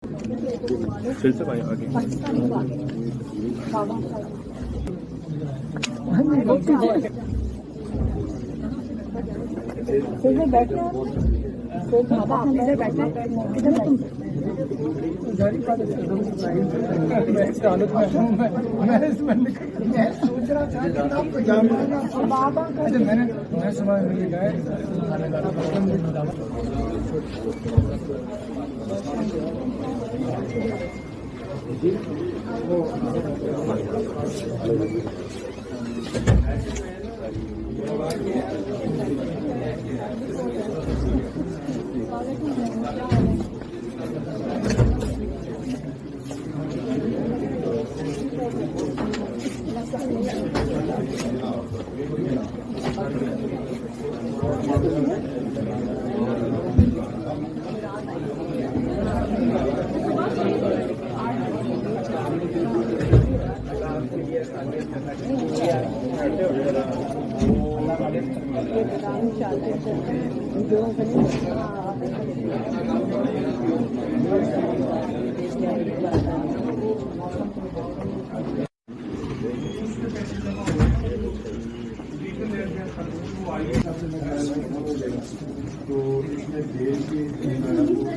फिर से भाई आगे बैठे इधर बैठे किधर तुम मैं सोच रहा था मैं सुबह मिल गए तो इसमें देश की